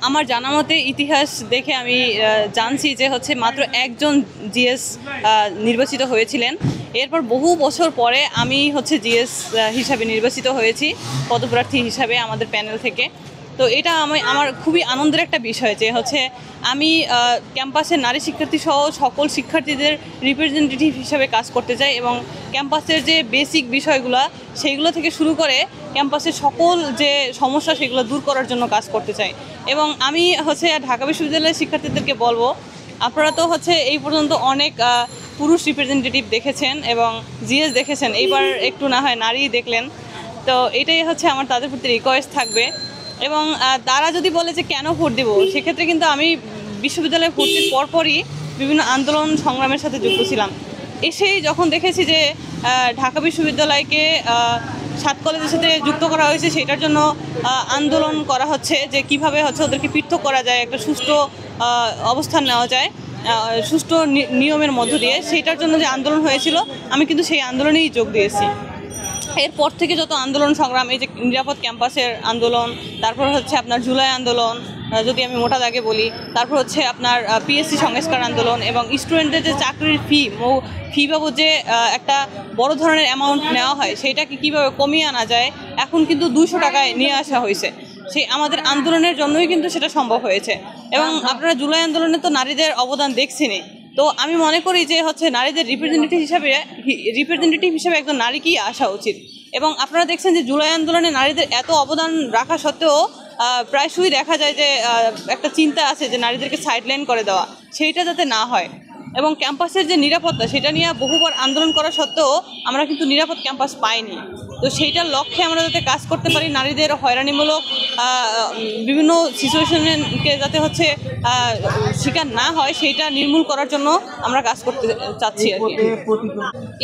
আমার জানা মতে ইতিহাস দেখে আমি জানছি যে হচ্ছে মাত্র একজন জিএস নির্বাচিত হয়েছিলেন। এরপর বহু বছর পরে আমি হচ্ছে জিএস হিসাবে নির্বাচিত হয়েছি, পদপ্রার্থী হিসাবে আমাদের প্যানেল থেকে। তো এটা আমার খুবই আনন্দের একটা বিষয় যে হচ্ছে আমি ক্যাম্পাসের নারী শিক্ষার্থী সহ সকল শিক্ষার্থীদের রিপ্রেজেন্টেটিভ হিসাবে কাজ করতে চাই এবং ক্যাম্পাসের যে বেসিক বিষয়গুলো সেইগুলো থেকে শুরু করে ক্যাম্পাসের সকল যে সমস্যা সেগুলো দূর করার জন্য কাজ করতে চাই। এবং আমি হচ্ছে ঢাকা বিশ্ববিদ্যালয়ের শিক্ষার্থীদেরকে বলবো, আপনারা তো হচ্ছে এই পর্যন্ত অনেক পুরুষ রিপ্রেজেন্টেটিভ দেখেছেন এবং জিএস দেখেছেন, এইবার একটু না হয় নারী দেখলেন। তো এটাই হচ্ছে আমার তাদের প্রতি রিকোয়েস্ট থাকবে। এবং তারা যদি বলে যে কেন ভোট দেব, সেক্ষেত্রে কিন্তু আমি বিশ্ববিদ্যালয়ে ভর্তির পরপরই বিভিন্ন আন্দোলন সংগ্রামের সাথে যুক্ত ছিলাম। এসেই যখন দেখেছি যে ঢাকা বিশ্ববিদ্যালয়কে 7 কলেজের সাথে যুক্ত করা হয়েছে, সেটার জন্য আন্দোলন করা হচ্ছে যে কিভাবে হচ্ছে ওদেরকে পৃথক করা যায়, একটা সুষ্ঠু অবস্থান নেওয়া যায় সুষ্ঠু নিয়মের মধ্য দিয়ে, সেইটার জন্য যে আন্দোলন হয়েছিল আমি কিন্তু সেই আন্দোলনেই যোগ দিয়েছি। এরপর থেকে যত আন্দোলন সংগ্রাম, এই যে নিরাপদ ক্যাম্পাসের আন্দোলন, তারপর হচ্ছে আপনার জুলাই আন্দোলন যদি আমি মোটা দাগে বলি, তারপর হচ্ছে আপনার পিএসসি সংস্কার আন্দোলন এবং স্টুডেন্টদের যে চাকরির ফি বাবদ যে একটা বড় ধরনের অ্যামাউন্ট নেওয়া হয় সেইটাকে কীভাবে কমিয়ে আনা যায়, এখন কিন্তু 200 টাকায় নিয়ে আসা হয়েছে। সেই আমাদের আন্দোলনের জন্যই কিন্তু সেটা সম্ভব হয়েছে। এবং আপনারা জুলাই আন্দোলনে তো নারীদের অবদান দেখছেনই। তো আমি মনে করি যে হচ্ছে নারীদের রিপ্রেজেন্টেটিভ হিসেবে একজন নারীকেই আসা উচিত। এবং আপনারা দেখছেন যে জুলাই আন্দোলনে নারীদের এত অবদান রাখা সত্ত্বেও প্রায়শই দেখা যায় যে একটা চিন্তা আছে যে নারীদেরকে সাইডলাইন করে দেওয়া, সেইটা যাতে না হয়। এবং ক্যাম্পাসের যে নিরাপত্তা, সেটা নিয়ে বহুবার আন্দোলন করা সত্ত্বেও আমরা কিন্তু নিরাপদ ক্যাম্পাস পাইনি। তো সেইটার লক্ষ্যে আমরা যাতে কাজ করতে পারি, নারীদের হয়রানিমূলক বিভিন্ন সিচুয়েশনকে যাতে হচ্ছে শিকার না হয়, সেইটা নির্মূল করার জন্য আমরা কাজ করতে চাচ্ছি আর কি।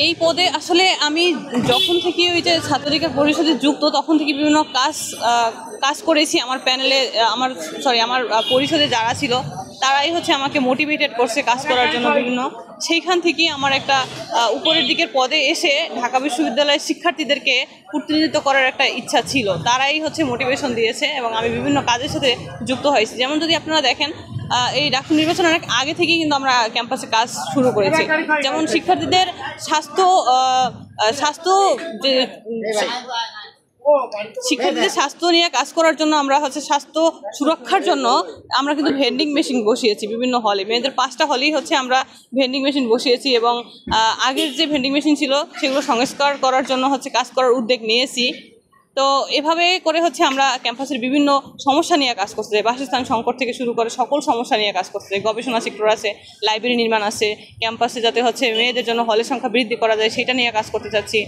এই পদে আসলে আমি যখন থেকে ওই যে ছাত্রাধিকার পরিষদে যুক্ত, তখন থেকে বিভিন্ন কাজ করেছি। আমার প্যানেলে আমার পরিষদে যারা ছিল তারাই হচ্ছে আমাকে মোটিভেটেড করছে কাজ করার জন্য বিভিন্ন। সেইখান থেকেই আমার একটা উপরের দিকের পদে এসে ঢাকা বিশ্ববিদ্যালয়ের শিক্ষার্থীদেরকে প্রতিনিধিত্ব করার একটা ইচ্ছা ছিল, তারাই হচ্ছে মোটিভেশন দিয়েছে এবং আমি বিভিন্ন কাজের সাথে যুক্ত হয়েছি। যেমন যদি আপনারা দেখেন, এই ডাকসু নির্বাচন অনেক আগে থেকেই কিন্তু আমরা ক্যাম্পাসে কাজ শুরু করেছি। যেমন শিক্ষার্থীদের শিক্ষার্থীদের স্বাস্থ্য নিয়ে কাজ করার জন্য আমরা হচ্ছে স্বাস্থ্য সুরক্ষার জন্য আমরা কিন্তু ভেন্ডিং মেশিন বসিয়েছি বিভিন্ন হলে। মেয়েদের 5টা হলেই হচ্ছে আমরা ভেন্ডিং মেশিন বসিয়েছি এবং আগের যে ভেন্ডিং মেশিন ছিল সেগুলো সংস্কার করার জন্য হচ্ছে কাজ করার উদ্যোগ নিয়েছি। তো এভাবে করে হচ্ছে আমরা ক্যাম্পাসের বিভিন্ন সমস্যা নিয়ে কাজ করতে চাই, বাসস্থান সংকট থেকে শুরু করে সকল সমস্যা নিয়ে কাজ করতে চাই। গবেষণা সেক্টর আছে, লাইব্রেরি নির্মাণ আছে, ক্যাম্পাসে যাতে হচ্ছে মেয়েদের জন্য হলের সংখ্যা বৃদ্ধি করা যায় সেটা নিয়ে কাজ করতে চাচ্ছি।